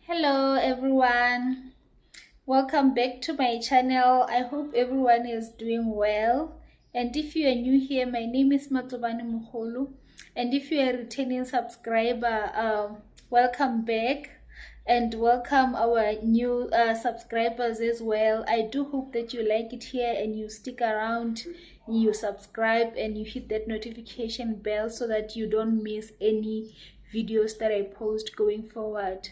Hello everyone, welcome back to my channel. I hope everyone is doing well, and if you are new here, my name is Matobane Mukholu, and if you are a returning subscriber, welcome back, and welcome our new subscribers as well. I do hope that you like it here and you stick around, you subscribe and you hit that notification bell so that you don't miss any videos that I post going forward.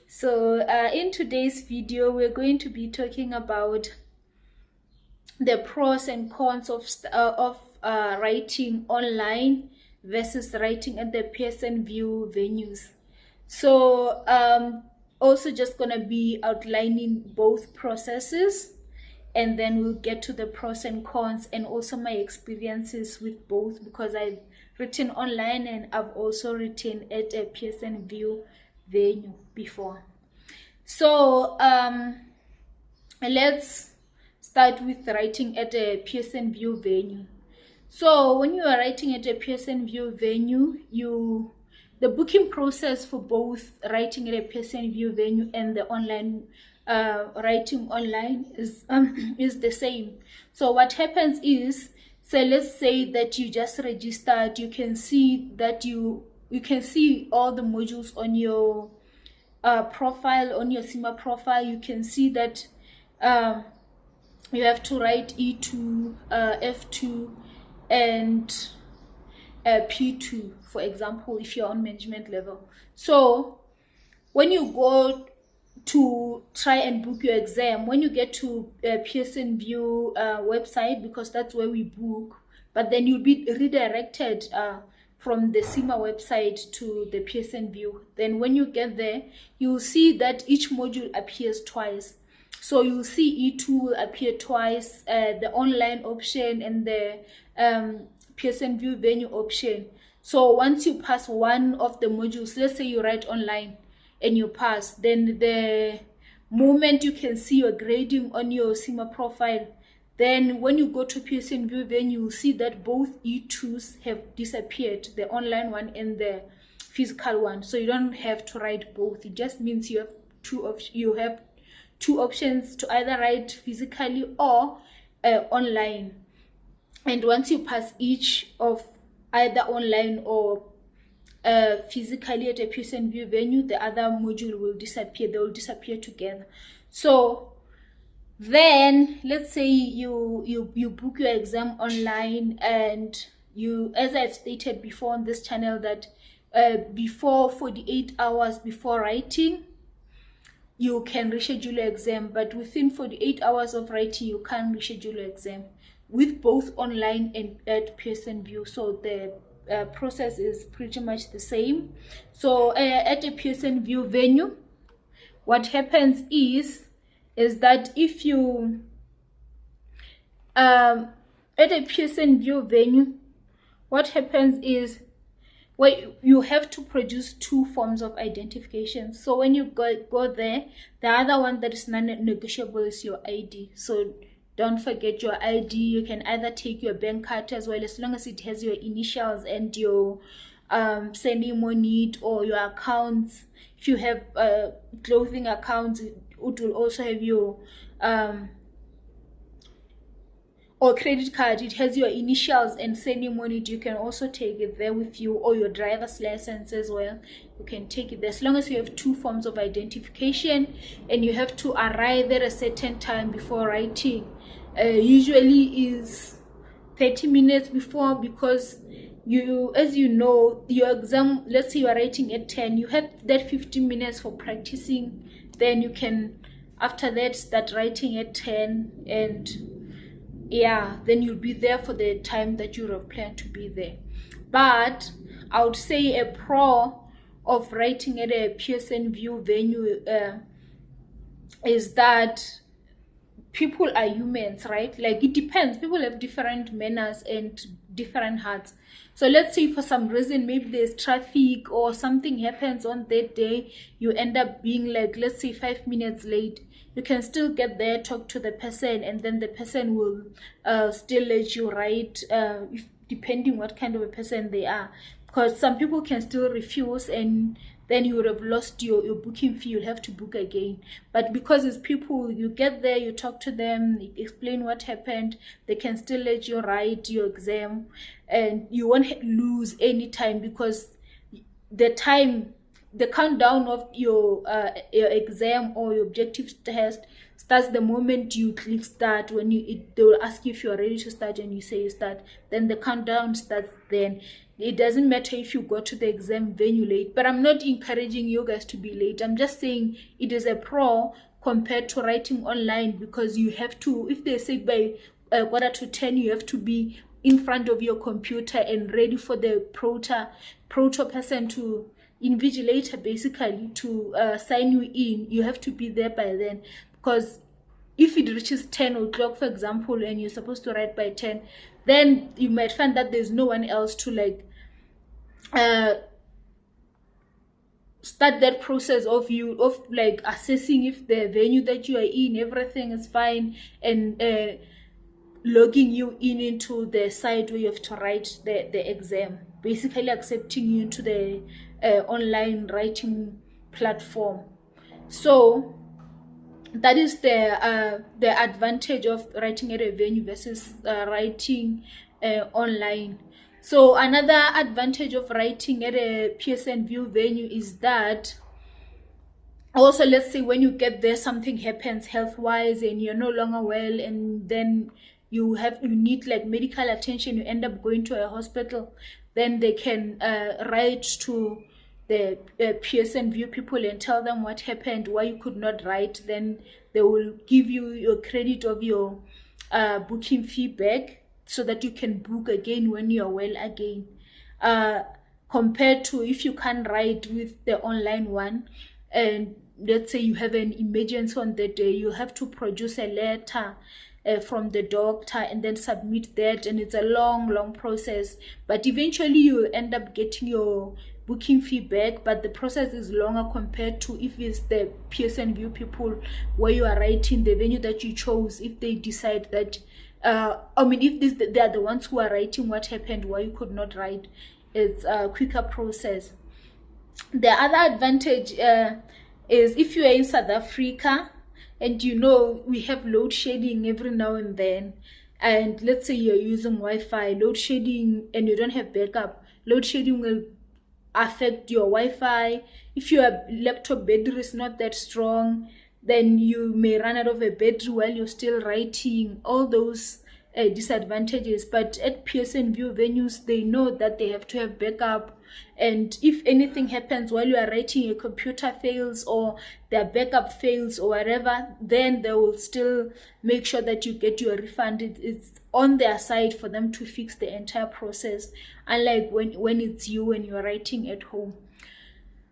So in today's video, we're going to be talking about the pros and cons of writing online versus writing at the Pearson VUE venues. So also just going to be outlining both processes, and then we'll get to the pros and cons and also my experiences with both, because I've written online and I've also written at a Pearson VUE venue before. So let's start with writing at a Pearson VUE venue. So when you are writing at a Pearson VUE venue, the booking process for both writing at a Pearson VUE venue and the online writing online is the same. So what happens is, so let's say that you just registered, you can see that you can see all the modules on your profile, on your CIMA profile. You can see that you have to write E2, F2, and P2, for example, if you're on management level. So when you go to try and book your exam, when you get to Pearson VUE website, because that's where we book, but then you'll be redirected from the CIMA website to the Pearson VUE. Then when you get there, you'll see that each module appears twice. So you'll see E2 will appear twice, the online option and the Pearson VUE venue option. So once you pass one of the modules, let's say you write online and you pass, then the moment you can see your grading on your CIMA profile, then when you go to Pearson VUE venue, you'll see that both E2s have disappeared, the online one and the physical one. So you don't have to write both. It just means you have two options to either write physically or online. And once you pass each of either online or physically at a Pearson VUE venue, the other module will disappear. They will disappear together. So then let's say you book your exam online, and you, as I've stated before on this channel, that before 48 hours before writing, you can reschedule your exam, but within 48 hours of writing, you can't reschedule your exam, with both online and at Pearson VUE. So the process is pretty much the same. So at a Pearson VUE venue, what happens is that if you at a Pearson VUE venue, what happens is, well, you have to produce two forms of identification. So when you go there, the other one that is non-negotiable is your ID. So don't forget your ID. You can either take your bank card as well, as long as it has your initials and your surname on it, or your accounts. If you have clothing accounts, it will also have your or credit card, it has your initials and surname on it. You can also take it there with you, or your driver's license as well. You can take it there, as long as you have two forms of identification, and you have to arrive at a certain time before writing. Usually is 30 minutes before, because you, as you know, your exam, let's say you are writing at 10, you have that 15 minutes for practicing. Then you can, after that, start writing at 10, and yeah, then you'll be there for the time that you have planned to be there. But I would say a pro of writing at a Pearson VUE venue is that people are humans, right? Like, it depends. People have different manners and different hearts. So let's say for some reason, maybe there's traffic or something happens on that day, you end up being like, let's say 5 minutes late. You can still get there, talk to the person, and then the person will still let you write, depending what kind of a person they are. Because some people can still refuse, and then you would have lost your booking fee. You'll have to book again. But because it's people, you get there, you talk to them, you explain what happened, they can still let you write your exam, and you won't lose any time, because the countdown of your exam or your objective test starts the moment you click start. When they will ask you if you're ready to start, and you say you start, then the countdown starts. Then it doesn't matter if you go to the exam venue late. But I'm not encouraging you guys to be late. I'm just saying it is a pro compared to writing online, because you have to, if they say by 9:45 you have to be in front of your computer and ready for the proto person to invigilator, basically, to sign you in. You have to be there by then, because if it reaches 10 o'clock, for example, and you're supposed to write by 10, then you might find that there's no one else to start that process of assessing if the venue that you are in, everything is fine, and logging you into the site where you have to write the exam, basically accepting you into the online writing platform. So that is the advantage of writing at a venue versus writing online. So another advantage of writing at a Pearson VUE venue is that, also, let's say when you get there, something happens health-wise and you're no longer well, and then you need like medical attention, you end up going to a hospital, then they can write to the Pearson VUE people and tell them what happened, why you could not write. Then they will give you your credit of your booking fee back, so that you can book again when you're well again, compared to if you can't write with the online one, and let's say you have an emergency on that day, you have to produce a letter from the doctor and then submit that, and it's a long process. But eventually you'll end up getting your booking fee back, but the process is longer compared to if it's the Pearson VUE people, where you are writing the venue that you chose. If they decide that if they are the ones who are writing what happened, why you could not write, it's a quicker process. The other advantage is if you are in South Africa, and we have load shedding every now and then, and let's say you're using Wi-Fi, load shedding, and you don't have backup, load shedding will affect your Wi-Fi. If your laptop battery is not that strong, then you may run out of a battery while you're still writing. All those disadvantages. But at Pearson VUE venues, they know that they have to have backup, and if anything happens while you are writing, your computer fails or their backup fails or whatever, then they will still make sure that you get your refund. It's on their side for them to fix the entire process, unlike when it's you and you're writing at home.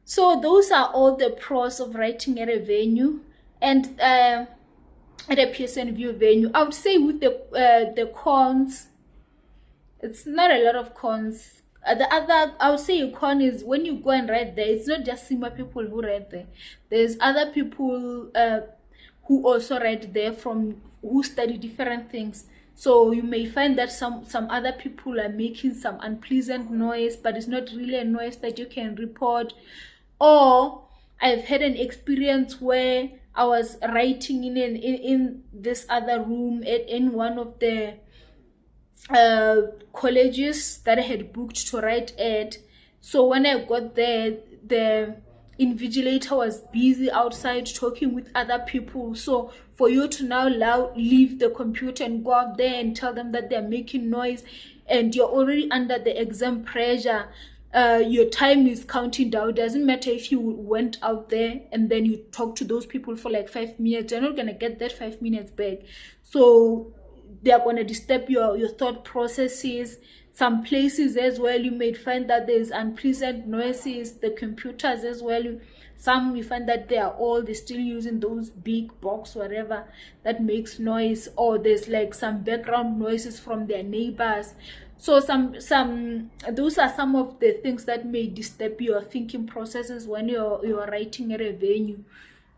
So those are all the pros of writing at a venue. And at a Pearson VUE venue, I would say with the cons, it's not a lot of cons. The other, I would say, a con is when you go and write there, it's not just CIMA people who write there. There's other people who also write there, who study different things. So you may find that some other people are making some unpleasant noise, but it's not really a noise that you can report. Or I've had an experience where I was writing in this other room in one of the colleges that I had booked to write at. So when I got there, the invigilator was busy outside talking with other people. So for you to now leave the computer and go out there and tell them that they're making noise, and you're already under the exam pressure, your time is counting down. It doesn't matter if you went out there and then you talk to those people for like 5 minutes, you're not going to get that 5 minutes back. So they're going to disturb your thought processes. Some places as well, you may find that there's unpleasant noises. The computers as well, some you find that they're still using those big box, whatever, that makes noise, or there's like some background noises from their neighbors. So those are some of the things that may disturb your thinking processes when you're writing at a venue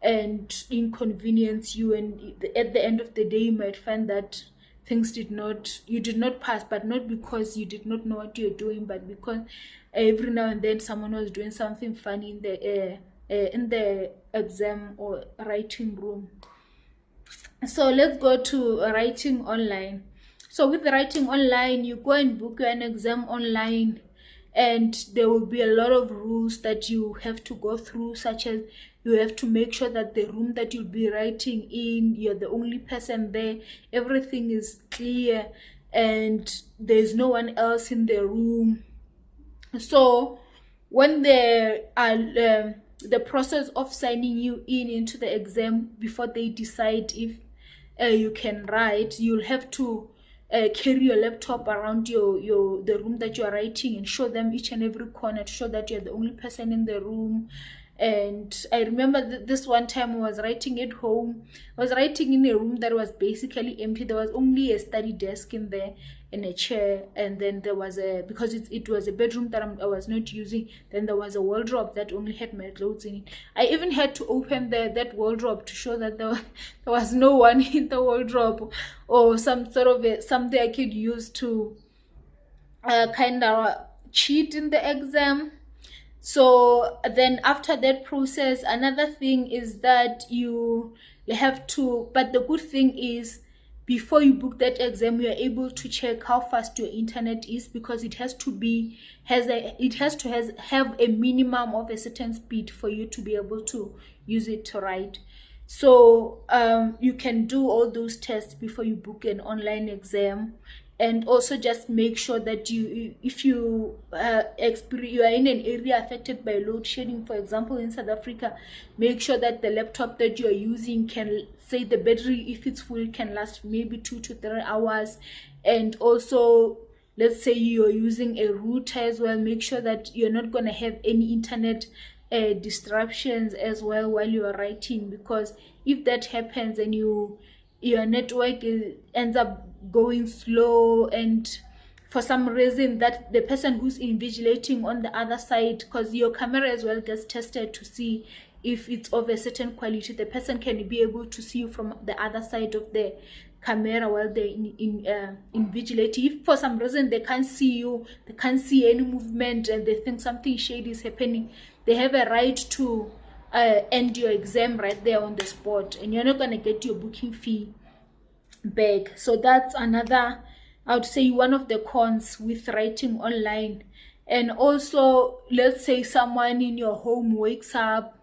and inconvenience you, and at the end of the day you might find that you did not pass, but not because you did not know what you're doing, but because every now and then someone was doing something funny in the exam or writing room. So let's go to writing online. So with writing online, you go and book an exam online, and there will be a lot of rules that you have to go through, such as you have to make sure that the room that you'll be writing in, you're the only person there, everything is clear, and there's no one else in the room. So when the process of signing you into the exam, before they decide if you can write, you'll have to carry your laptop around the room that you're writing, and show them each and every corner to show that you're the only person in the room. And I remember this one time I was writing at home. I was writing in a room that was basically empty. There was only a study desk in there and a chair, and then there was because it was a bedroom that I was not using, then there was a wardrobe that only had my clothes in it. I even had to open that wardrobe to show that there was no one in the wardrobe, or some sort of something I could use to kind of cheat in the exam. So then after that process, another thing is that you have to, but the good thing is, before you book that exam, you are able to check how fast your internet is, because it has to have a minimum of a certain speed for you to be able to use it to write. So you can do all those tests before you book an online exam. And also just make sure that if you are in an area affected by load shedding, for example in South Africa, make sure that the laptop that you are using can, say the battery, if it's full, can last maybe 2 to 3 hours. And also, let's say you're using a router as well, make sure that you're not going to have any internet disruptions as well while you are writing, because if that happens and your network ends up going slow, and for some reason that the person who's invigilating on the other side, because your camera as well gets tested to see if it's of a certain quality, the person can be able to see you from the other side of the camera while they're invigilating. If for some reason they can't see you, they can't see any movement, and they think something shady is happening, they have a right to end your exam right there on the spot, and you're not going to get your booking fee back. So that's another, I would say, one of the cons with writing online. And also, let's say someone in your home wakes up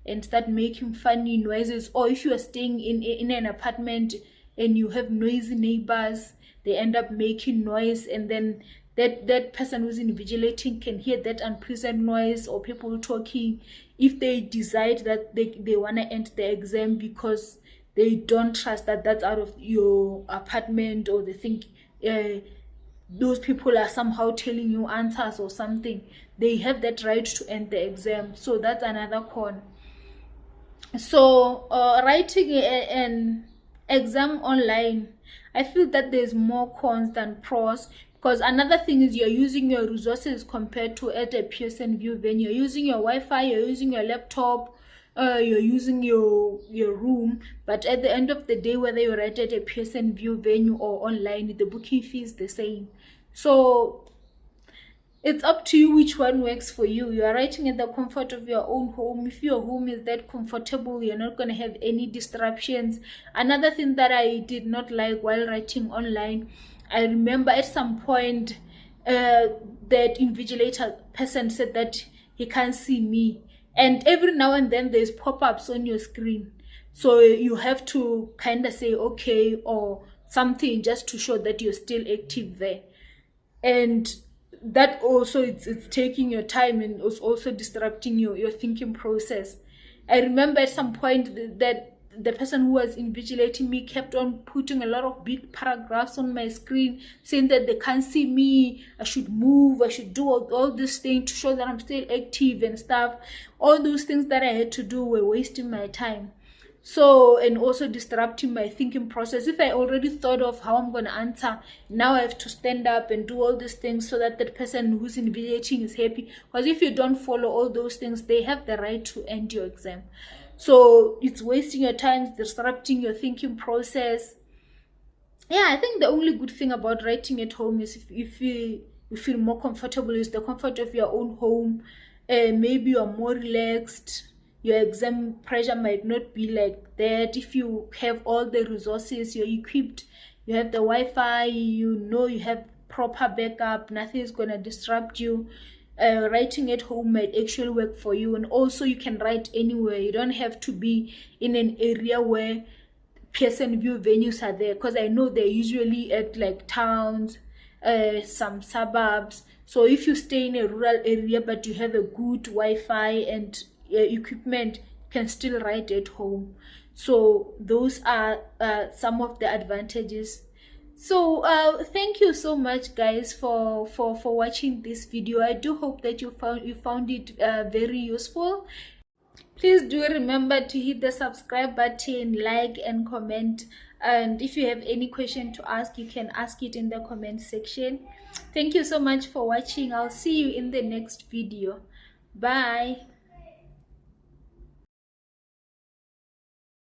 and start making funny noises, or if you are staying in an apartment and you have noisy neighbors, they end up making noise, and then that person who's invigilating can hear that unpleasant noise, or people talking. If they decide that they want to end the exam because they don't trust that that's out of your apartment, or they think those people are somehow telling you answers or something, they have that right to end the exam. So that's another con. So writing an exam online, I feel that there's more cons than pros, because another thing is you're using your resources compared to at a Pearson VUE venue. You're using your Wi-Fi, you're using your laptop, you're using your room, but at the end of the day, whether you write at a Pearson VUE venue or online, the booking fee is the same. So it's up to you which one works for you. You are writing at the comfort of your own home. If your home is that comfortable, you're not going to have any disruptions. Another thing that I did not like while writing online, I remember at some point that invigilator person said that he can't see me, and every now and then there's pop-ups on your screen, so you have to kind of say okay or something just to show that you're still active there. And that also, it's taking your time, and it's also disrupting your thinking process. I remember at some point that the person who was invigilating me kept on putting a lot of big paragraphs on my screen, saying that they can't see me, I should move, I should do all this thing to show that I'm still active and stuff. All those things that I had to do were wasting my time. So, and also disrupting my thinking process. If I already thought of how I'm going to answer, now I have to stand up and do all these things so that that person who's invigilating is happy. Because if you don't follow all those things, they have the right to end your exam. So it's wasting your time, disrupting your thinking process. yeah, I think the only good thing about writing at home is if you feel more comfortable, is the comfort of your own home. Maybe you're more relaxed. Your exam pressure might not be like that. If you have all the resources, you're equipped, you have the Wi-Fi, you know you have proper backup, nothing is gonna disrupt you. Writing at home might actually work for you, and also you can write anywhere. You don't have to be in an area where Pearson VUE venues are there, because I know they're usually at like towns, some suburbs. So if you stay in a rural area but you have a good Wi-Fi and equipment, you can still write at home. So those are some of the advantages. So thank you so much, guys, for watching this video. I do hope that you found it very useful. Please do remember to hit the subscribe button, like and comment. And if you have any question to ask, you can ask it in the comment section. Thank you so much for watching. I'll see you in the next video. Bye.